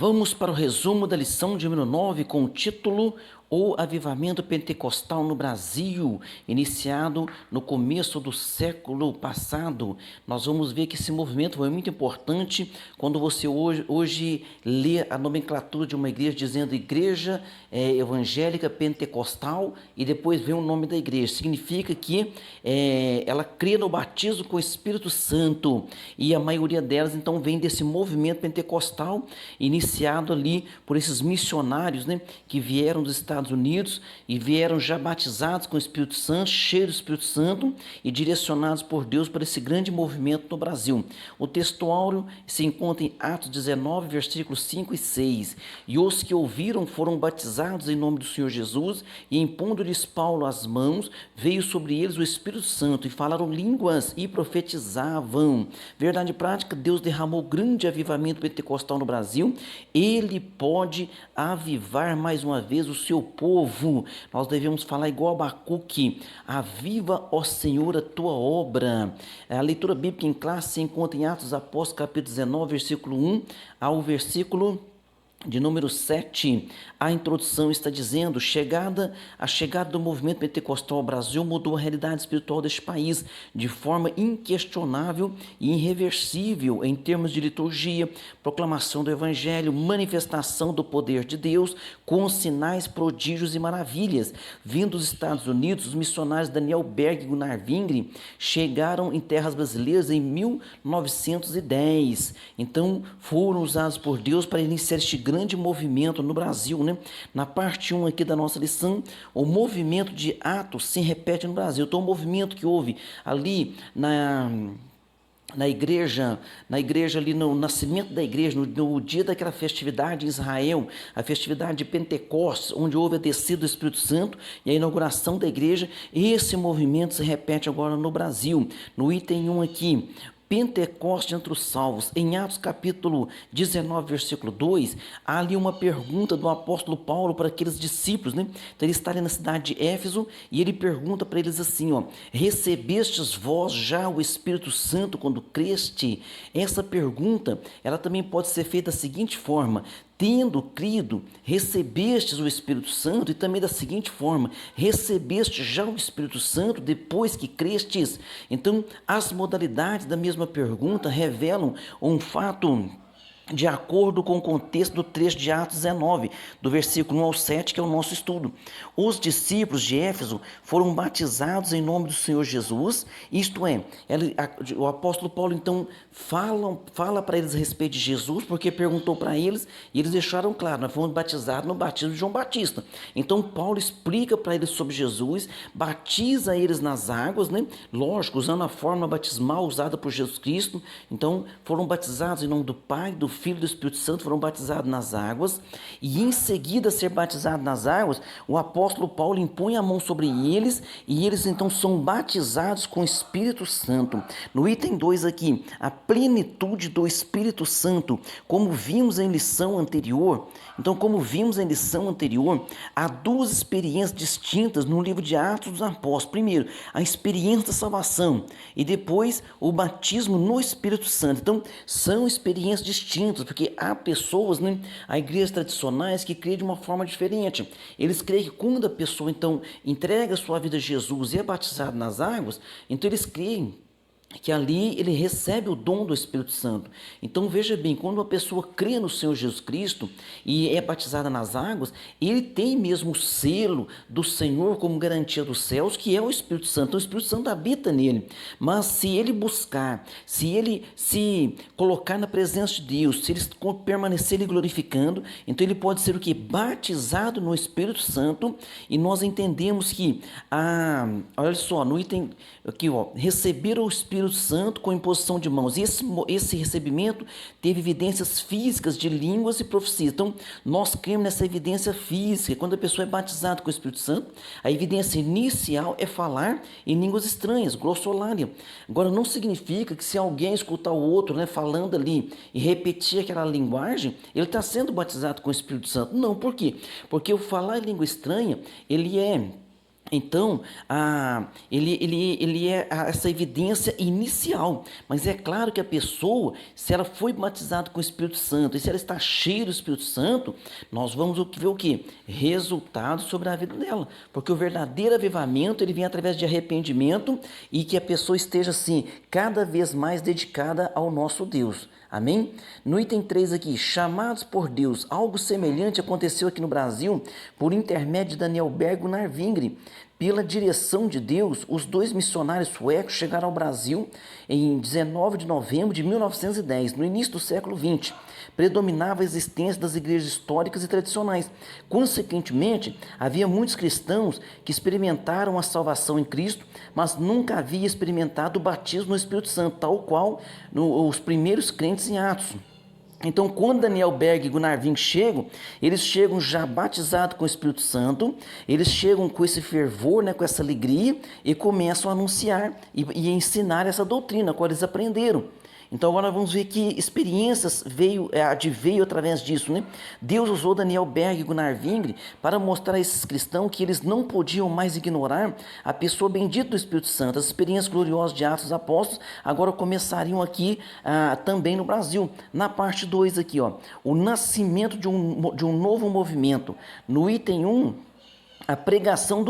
Vamos para o resumo da lição de número 9 com o título O Avivamento Pentecostal no Brasil, iniciado no começo do século passado. Nós vamos ver que esse movimento foi muito importante quando você hoje lê a nomenclatura de uma igreja dizendo Igreja Evangélica Pentecostal e depois vem o nome da igreja. Significa que ela crê no batismo com o Espírito Santo e a maioria delas então vem desse movimento pentecostal iniciado ali por esses missionários, né, que vieram dos Estados Unidos e vieram já batizados com o Espírito Santo, cheios do Espírito Santo e direcionados por Deus para esse grande movimento no Brasil. O texto áureo se encontra em Atos 19, versículos 5 e 6. E os que ouviram foram batizados em nome do Senhor Jesus, e impondo-lhes Paulo as mãos, veio sobre eles o Espírito Santo, e falaram línguas e profetizavam. Verdade prática, Deus derramou grande avivamento pentecostal no Brasil. Ele pode avivar mais uma vez o seu povo. Nós devemos falar igual Abacuque: aviva, ó Senhor, a tua obra. A leitura bíblica em classe se encontra em Atos dos Apóstolos, capítulo 19, versículo 1 ao versículo de número 7, a introdução está dizendo: a chegada do movimento pentecostal ao Brasil mudou a realidade espiritual deste país de forma inquestionável e irreversível em termos de liturgia, proclamação do evangelho, manifestação do poder de Deus, com sinais, prodígios e maravilhas. Vindo dos Estados Unidos, os missionários Daniel Berg e Gunnar Wingre chegaram em terras brasileiras em 1910. Então, foram usados por Deus para iniciar este grande movimento no Brasil, né? Na parte 1 aqui da nossa lição, o movimento de Atos se repete no Brasil. Então, o movimento que houve ali na igreja ali no nascimento da igreja, no dia daquela festividade em Israel, a festividade de Pentecostes, onde houve a descida do Espírito Santo e a inauguração da igreja, esse movimento se repete agora no Brasil. No item 1 aqui, Pentecoste entre os salvos. Em Atos capítulo 19, versículo 2, há ali uma pergunta do apóstolo Paulo para aqueles discípulos, né? Então ele está ali na cidade de Éfeso e ele pergunta para eles assim, ó: recebestes vós já o Espírito Santo quando creste? Essa pergunta, ela também pode ser feita da seguinte forma: tendo crido, recebestes o Espírito Santo? E também da seguinte forma: recebeste já o Espírito Santo depois que crestes? Então, as modalidades da mesma pergunta revelam um fato de acordo com o contexto do trecho de Atos 19, do versículo 1 ao 7, que é o nosso estudo. Os discípulos de Éfeso foram batizados em nome do Senhor Jesus, isto é, o apóstolo Paulo então fala para eles a respeito de Jesus, porque perguntou para eles, e eles deixaram claro: nós fomos batizados no batismo de João Batista. Então Paulo explica para eles sobre Jesus, batiza eles nas águas, né? Lógico, usando a forma batismal usada por Jesus Cristo. Então foram batizados em nome do Pai, do Filho e do Espírito Santo, foram batizados nas águas, e em seguida a ser batizado nas águas, o apóstolo Paulo impõe a mão sobre eles, e eles então são batizados com o Espírito Santo. No item 2 aqui, a plenitude do Espírito Santo, como vimos em lição anterior. Então, como vimos em lição anterior, há duas experiências distintas no livro de Atos dos Apóstolos. Primeiro, a experiência da salvação, e depois o batismo no Espírito Santo. Então, são experiências distintas, porque há pessoas, né, há igrejas tradicionais que creem de uma forma diferente. Eles creem que quando a pessoa então entrega a sua vida a Jesus e é batizado nas águas, então eles creem que ali ele recebe o dom do Espírito Santo. Então veja bem, quando uma pessoa crê no Senhor Jesus Cristo e é batizada nas águas, ele tem mesmo o selo do Senhor como garantia dos céus, que é o Espírito Santo. Então o Espírito Santo habita nele. Mas se ele buscar, se ele se colocar na presença de Deus, se ele permanecer ele glorificando, então ele pode ser o que? Batizado no Espírito Santo. E nós entendemos que, olha só, no item aqui, ó, receber o Espírito Santo com imposição de mãos. E esse recebimento teve evidências físicas de línguas e profecias. Então, nós cremos nessa evidência física. Quando a pessoa é batizada com o Espírito Santo, a evidência inicial é falar em línguas estranhas, glossolalia. Agora, não significa que se alguém escutar o outro, né, falando ali e repetir aquela linguagem, ele está sendo batizado com o Espírito Santo. Não, por quê? Porque o falar em língua estranha, ele é Então, ele é essa evidência inicial, mas é claro que a pessoa, se ela foi batizada com o Espírito Santo e se ela está cheia do Espírito Santo, nós vamos ver o quê? Resultados sobre a vida dela, porque o verdadeiro avivamento ele vem através de arrependimento e que a pessoa esteja assim, cada vez mais dedicada ao nosso Deus. Amém? No item 3 aqui, chamados por Deus, algo semelhante aconteceu aqui no Brasil por intermédio de Daniel Berg e Gunnar Wingre. Pela direção de Deus, os dois missionários suecos chegaram ao Brasil em 19 de novembro de 1910, no início do século XX. Predominava a existência das igrejas históricas e tradicionais. Consequentemente, havia muitos cristãos que experimentaram a salvação em Cristo, mas nunca havia experimentado o batismo no Espírito Santo, tal qual os primeiros crentes em Atos. Então, quando Daniel Berg e Gunnar Wing chegam, eles chegam já batizados com o Espírito Santo, eles chegam com esse fervor, né, com essa alegria, e começam a anunciar e ensinar essa doutrina, a qual eles aprenderam. Então agora vamos ver que experiências veio através disso, né? Deus usou Daniel Berg e Gunnar Wingre para mostrar a esses cristãos que eles não podiam mais ignorar a pessoa bendita do Espírito Santo. As experiências gloriosas de Atos dos Apóstolos agora começariam aqui também no Brasil. Na parte 2 aqui, ó, o nascimento de um novo movimento. No item 1, a pregação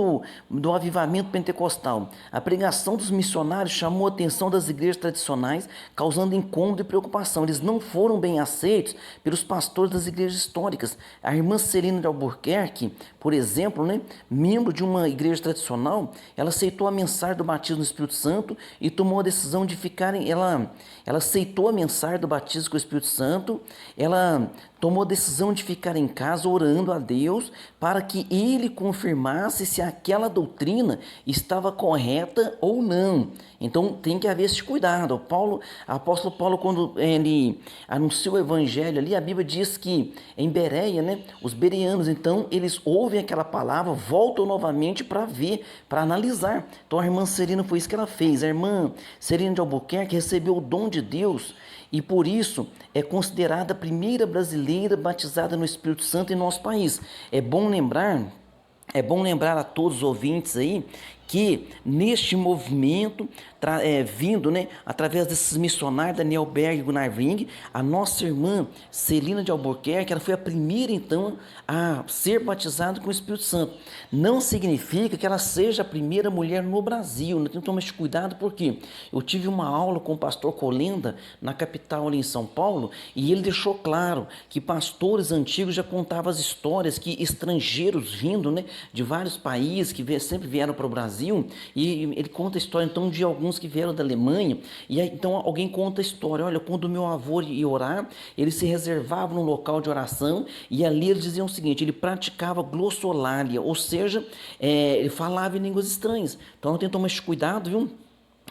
do avivamento pentecostal, a pregação dos missionários chamou a atenção das igrejas tradicionais, causando incômodo e preocupação. Eles não foram bem aceitos pelos pastores das igrejas históricas. A irmã Celina de Albuquerque, por exemplo, né, membro de uma igreja tradicional, ela aceitou a mensagem do batismo no Espírito Santo e tomou a decisão de ela aceitou a mensagem do batismo com o Espírito Santo, ela tomou a decisão de ficar em casa orando a Deus para que ele confirmasse se aquela doutrina estava correta ou não. Então tem que haver esse cuidado. O apóstolo Paulo, quando ele anunciou o evangelho ali, a Bíblia diz que em Bereia, né, os bereanos, então eles ouvem aquela palavra, voltam novamente para ver, para analisar. Então a irmã Celina foi isso que ela fez. A irmã Celina de Albuquerque recebeu o dom de Deus e por isso é considerada a primeira brasileira batizada no Espírito Santo em nosso país. É bom lembrar a todos os ouvintes aí que neste movimento, vindo, né, através desses missionários, Daniel Berg e Gunnar Wing, a nossa irmã Celina de Albuquerque, ela foi a primeira, então, a ser batizada com o Espírito Santo. Não significa que ela seja a primeira mulher no Brasil, né? Tem que tomar esse cuidado, porque eu tive uma aula com o pastor Colenda, na capital ali em São Paulo, e ele deixou claro que pastores antigos já contavam as histórias que estrangeiros vindo, né, de vários países, que sempre vieram para o Brasil, e ele conta a história então de alguns que vieram da Alemanha, e aí, então alguém conta a história, olha, quando o meu avô ia orar, ele se reservava num local de oração, e ali ele dizia o seguinte, ele praticava glossolalia, ou seja, ele falava em línguas estranhas. Então tem que tomar esse cuidado, viu?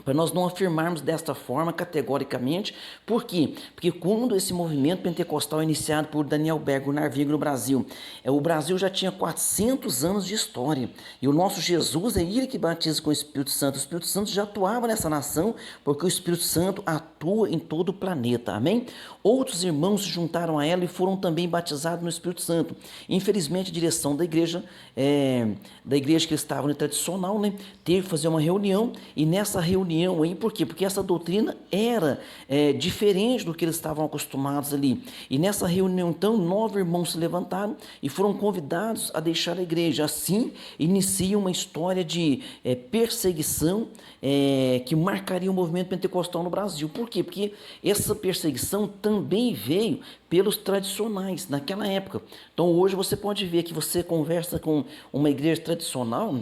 Para nós não afirmarmos desta forma categoricamente. Por quê? Porque quando esse movimento pentecostal iniciado por Daniel Berg e Gunnar Wing no Brasil, o Brasil já tinha 400 anos de história, e o nosso Jesus é ele que batiza com o Espírito Santo. O Espírito Santo já atuava nessa nação, porque o Espírito Santo atua em todo o planeta, amém? Outros irmãos se juntaram a ela e foram também batizados no Espírito Santo. Infelizmente a direção da igreja que eles estavam, tradicional, né, teve que fazer uma reunião, e nessa reunião aí, por quê? Porque essa doutrina era diferente do que eles estavam acostumados ali. E nessa reunião, então, 9 irmãos se levantaram e foram convidados a deixar a igreja. Assim, inicia uma história de perseguição que marcaria o movimento pentecostal no Brasil. Por quê? Porque essa perseguição também veio pelos tradicionais naquela época. Então, hoje você pode ver que você conversa com uma igreja tradicional.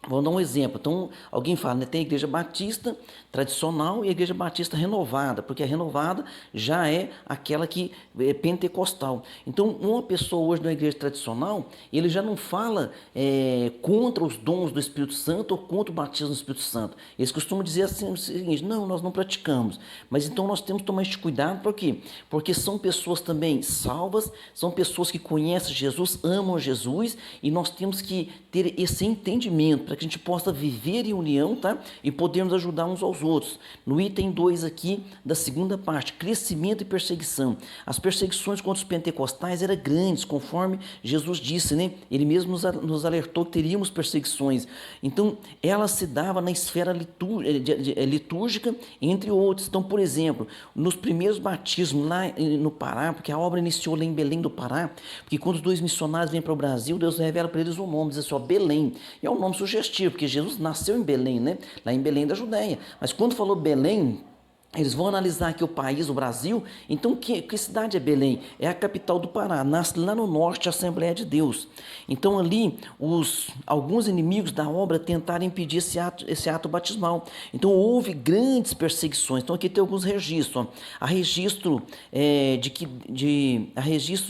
Vou dar um exemplo. Então, alguém fala, né, tem a igreja batista tradicional e a igreja batista renovada, porque a renovada já é aquela que é pentecostal. Então, uma pessoa hoje na igreja tradicional, ele já não fala contra os dons do Espírito Santo ou contra o batismo do Espírito Santo. Eles costumam dizer assim, o seguinte, não, nós não praticamos. Mas então nós temos que tomar este cuidado, por quê? Porque são pessoas também salvas, são pessoas que conhecem Jesus, amam Jesus, e nós temos que ter esse entendimento, para que a gente possa viver em união, tá? E podermos ajudar uns aos outros. No item 2 aqui, da segunda parte, crescimento e perseguição. As perseguições contra os pentecostais eram grandes, conforme Jesus disse, né? Ele mesmo nos alertou que teríamos perseguições. Então, ela se dava na esfera litúrgica, entre outros. Então, por exemplo, nos primeiros batismos lá no Pará, porque a obra iniciou lá em Belém do Pará, porque quando os dois missionários vêm para o Brasil, Deus revela para eles o nome, diz assim, ó, Belém. E é um nome sugestivo, porque Jesus nasceu em Belém, né? Lá em Belém da Judéia. Mas quando falou Belém, eles vão analisar aqui o país, o Brasil. Então, que cidade é Belém? É a capital do Pará, nasce lá no norte a Assembleia de Deus. Então, ali, alguns inimigos da obra tentaram impedir esse ato batismal. Então, houve grandes perseguições. Então, aqui tem alguns registros. Ó. Há registro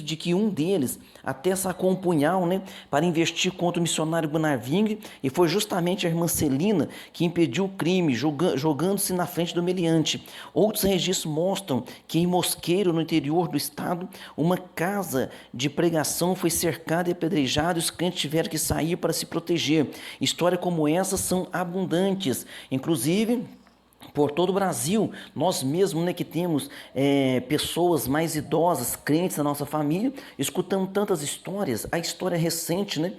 de que um deles até sacou um punhal, né, para investir contra o missionário Gunnar-Vingre, e foi justamente a irmã Celina que impediu o crime, jogando-se na frente do meliante. Outros registros mostram que em Mosqueiro, no interior do estado, uma casa de pregação foi cercada e apedrejada e os crentes tiveram que sair para se proteger. Histórias como essas são abundantes, inclusive por todo o Brasil. Nós mesmos, né, que temos pessoas mais idosas, crentes na nossa família, escutamos tantas histórias. A história recente, né,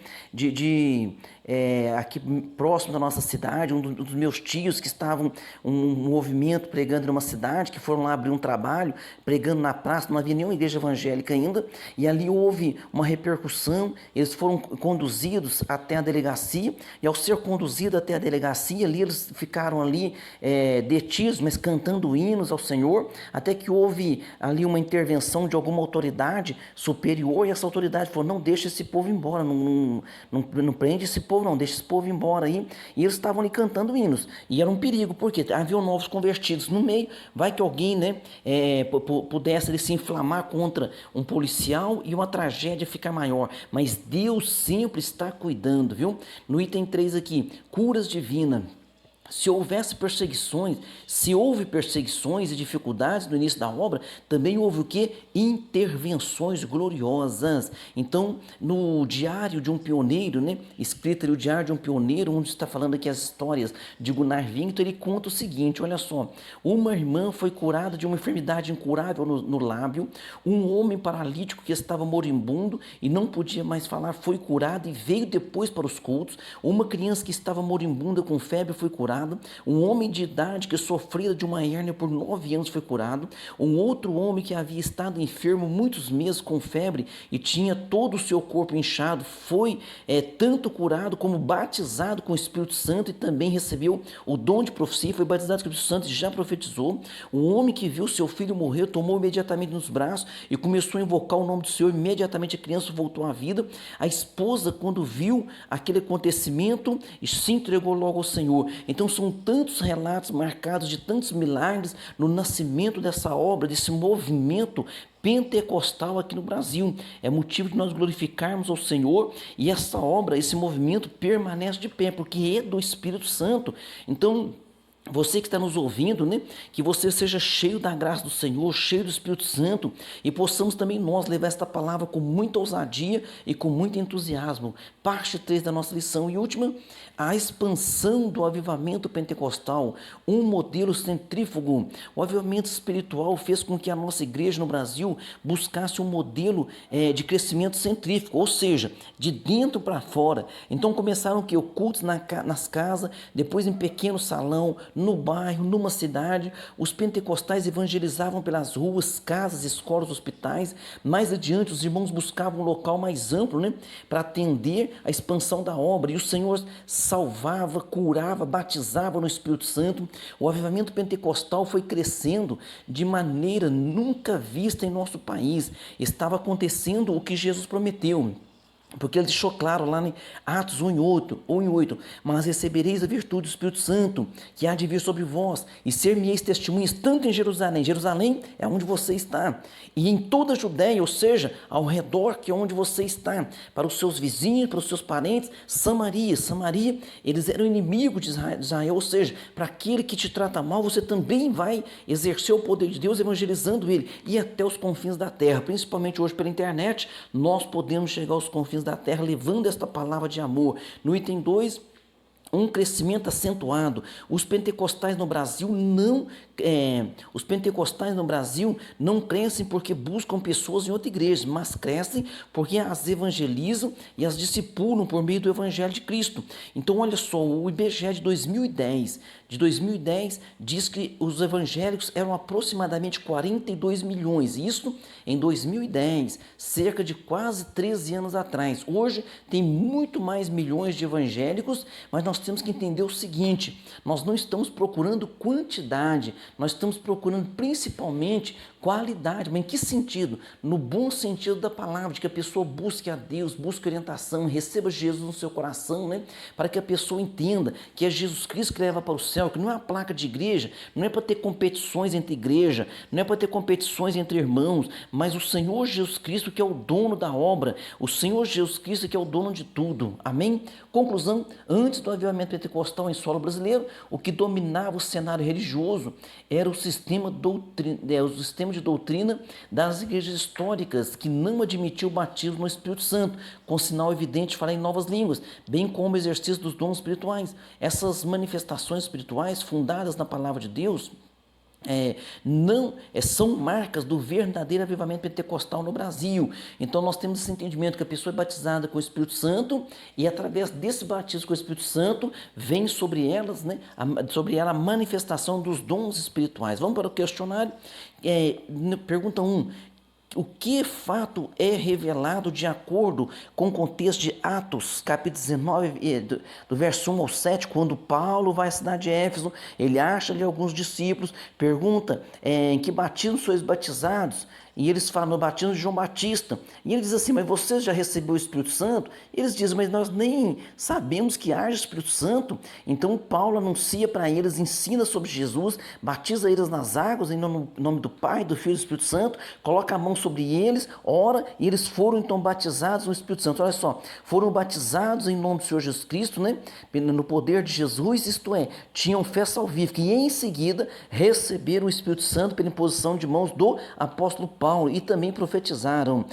aqui próximo da nossa cidade, um dos meus tios que estavam um movimento pregando numa cidade, que foram lá abrir um trabalho, pregando na praça, não havia nenhuma igreja evangélica ainda, e ali houve uma repercussão, eles foram conduzidos até a delegacia, e ao ser conduzidos até a delegacia, ali eles ficaram ali detidos, mas cantando hinos ao Senhor, até que houve ali uma intervenção de alguma autoridade superior, e essa autoridade falou, não deixa esse povo embora, não prende esse povo, não, deixa esse povo embora aí. E eles estavam ali cantando hinos. E era um perigo, porque havia novos convertidos no meio. Vai que alguém, né, pudesse ali, se inflamar contra um policial e uma tragédia ficar maior. Mas Deus sempre está cuidando, viu? No item 3 aqui, curas divinas. Se houve perseguições e dificuldades no início da obra, também houve o quê? Intervenções gloriosas. Então, no Diário de um Pioneiro, né, escrito ali o Diário de um Pioneiro, onde está falando aqui as histórias de Gunnar-Vingre, ele conta o seguinte, olha só, uma irmã foi curada de uma enfermidade incurável no lábio, um homem paralítico que estava moribundo e não podia mais falar foi curado e veio depois para os cultos, uma criança que estava moribunda com febre foi curada, um homem de idade que sofria de uma hérnia por 9 anos foi curado, um outro homem que havia estado enfermo muitos meses com febre e tinha todo o seu corpo inchado, foi tanto curado como batizado com o Espírito Santo e também recebeu o dom de profecia, foi batizado com o Espírito Santo e já profetizou. Um homem que viu seu filho morrer, tomou imediatamente nos braços e começou a invocar o nome do Senhor, imediatamente a criança voltou à vida. A esposa, quando viu aquele acontecimento, se entregou logo ao Senhor. Então são tantos relatos marcados de tantos milagres no nascimento dessa obra, desse movimento pentecostal aqui no Brasil. É motivo de nós glorificarmos ao Senhor, e essa obra, esse movimento permanece de pé, porque é do Espírito Santo. Então, você que está nos ouvindo, né, que você seja cheio da graça do Senhor, cheio do Espírito Santo, e possamos também nós levar esta palavra com muita ousadia e com muito entusiasmo. Parte 3 da nossa lição e última, a expansão do avivamento pentecostal, um modelo centrífugo. O avivamento espiritual fez com que a nossa igreja no Brasil buscasse um modelo de crescimento centrífugo, ou seja, de dentro para fora. Então começaram o cultos nas casas, depois em pequeno salão, no bairro, numa cidade. Os pentecostais evangelizavam pelas ruas, casas, escolas, hospitais. Mais adiante, os irmãos buscavam um local mais amplo, né, para atender a expansão da obra. E o Senhor salvava, curava, batizava no Espírito Santo. O avivamento pentecostal foi crescendo de maneira nunca vista em nosso país. Estava acontecendo o que Jesus prometeu. Porque ele deixou claro lá em Atos 1:8, mas recebereis a virtude do Espírito Santo, que há de vir sobre vós, e ser-me-eis testemunhas tanto em Jerusalém. Jerusalém é onde você está, e em toda a Judéia, ou seja, ao redor que é onde você está, para os seus vizinhos, para os seus parentes. Samaria, eles eram inimigos de Israel, ou seja, para aquele que te trata mal, você também vai exercer o poder de Deus evangelizando ele, e até os confins da terra. Principalmente hoje pela internet, nós podemos chegar aos confins da terra levando esta palavra de amor. No item 2, um crescimento acentuado. Os pentecostais no Brasil não crescem porque buscam pessoas em outra igreja, mas crescem porque as evangelizam e as discipulam por meio do Evangelho de Cristo. Então, olha só, o IBGE de 2010 diz que os evangélicos eram aproximadamente 42 milhões, isso em 2010, cerca de quase 13 anos atrás. Hoje tem muito mais milhões de evangélicos, mas nós temos que entender o seguinte: nós não estamos procurando quantidade, nós estamos procurando principalmente qualidade. Mas em que sentido? No bom sentido da palavra, de que a pessoa busque a Deus, busque orientação, receba Jesus no seu coração, né? Para que a pessoa entenda que é Jesus Cristo que leva para o céu, que não é uma placa de igreja, não é para ter competições entre igreja, não é para ter competições entre irmãos, mas o Senhor Jesus Cristo que é o dono da obra, o Senhor Jesus Cristo que é o dono de tudo. Amém? Conclusão: antes do avivamento pentecostal em solo brasileiro, o que dominava o cenário religioso era o sistema de doutrina das igrejas históricas, que não admitiu o batismo no Espírito Santo, com sinal evidente de falar em novas línguas, bem como o exercício dos dons espirituais. Essas manifestações espirituais fundadas na palavra de Deus são marcas do verdadeiro avivamento pentecostal no Brasil. Então nós temos esse entendimento que a pessoa é batizada com o Espírito Santo e através desse batismo com o Espírito Santo vem sobre sobre ela a manifestação dos dons espirituais. Vamos para o questionário. Pergunta 1. O que fato é revelado de acordo com o contexto de Atos, capítulo 19, do verso 1 ao 7, quando Paulo vai à cidade de Éfeso, ele acha ali alguns discípulos, pergunta em que batismo sois batizados? E eles falam no batismo de João Batista. E ele diz assim: mas vocês já recebeu o Espírito Santo? E eles dizem: mas nós nem sabemos que haja Espírito Santo. Então Paulo anuncia para eles, ensina sobre Jesus, batiza eles nas águas em nome do Pai, do Filho e do Espírito Santo, coloca a mão sobre eles, ora, e eles foram então batizados no Espírito Santo. Olha só, foram batizados em nome do Senhor Jesus Cristo, né? No poder de Jesus, isto é, tinham fé salvífica, e em seguida receberam o Espírito Santo pela imposição de mãos do apóstolo Paulo, e também profetizaram.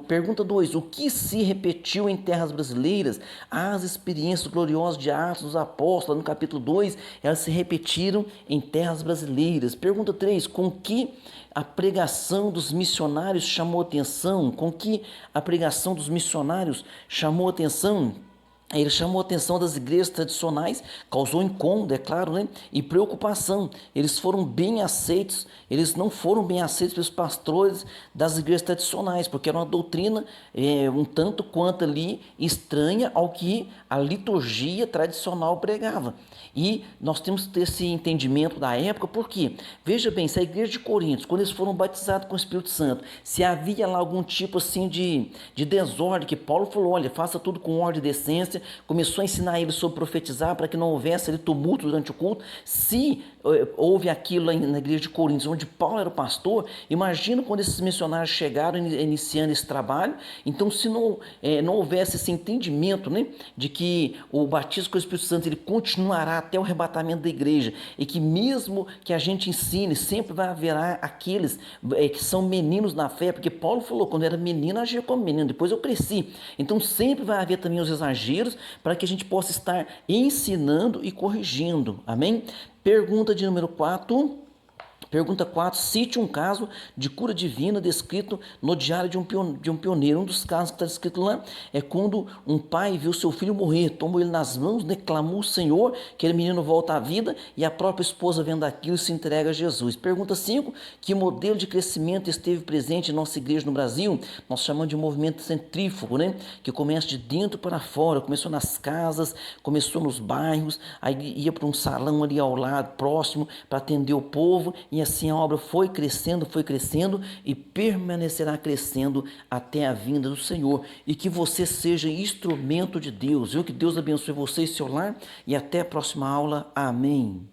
Pergunta 2, o que se repetiu em terras brasileiras? As experiências gloriosas de Atos dos Apóstolos, no capítulo 2, elas se repetiram em terras brasileiras. Pergunta 3, com que a pregação dos missionários chamou atenção? Com que a pregação dos missionários chamou atenção? Ele chamou a atenção das igrejas tradicionais, causou incômodo, é claro, né? E preocupação. Eles foram bem aceitos, eles não foram bem aceitos pelos pastores das igrejas tradicionais, porque era uma doutrina um tanto quanto ali estranha ao que a liturgia tradicional pregava. E nós temos que ter esse entendimento da época, porque, veja bem, se a igreja de Coríntios, quando eles foram batizados com o Espírito Santo, se havia lá algum tipo assim de desordem, que Paulo falou: olha, faça tudo com ordem e decência, começou a ensinar eles sobre profetizar para que não houvesse ali tumulto durante o culto. Se houve aquilo na igreja de Coríntios, onde Paulo era o pastor, imagina quando esses missionários chegaram iniciando esse trabalho. Então, se não houvesse esse entendimento, né, de que o batismo com o Espírito Santo ele continuará até o arrebatamento da igreja, e que mesmo que a gente ensine, sempre vai haverá aqueles que são meninos na fé, porque Paulo falou: quando eu era menino, agia como menino, depois eu cresci. Então sempre vai haver também os exageros, para que a gente possa estar ensinando e corrigindo. Amém? Pergunta de número 4. Pergunta 4, cite um caso de cura divina descrito no diário de um pioneiro. Um dos casos que está escrito lá é quando um pai viu seu filho morrer, tomou ele nas mãos, clamou o Senhor, aquele menino volta à vida, e a própria esposa vendo aquilo se entrega a Jesus. Pergunta 5, que modelo de crescimento esteve presente em nossa igreja no Brasil? Nós chamamos de movimento centrífugo, né? Que começa de dentro para fora, começou nas casas, começou nos bairros, aí ia para um salão ali ao lado, próximo, para atender o povo, e assim a obra foi crescendo e permanecerá crescendo até a vinda do Senhor. E que você seja instrumento de Deus, viu? Que Deus abençoe você e seu lar, e até a próxima aula. Amém.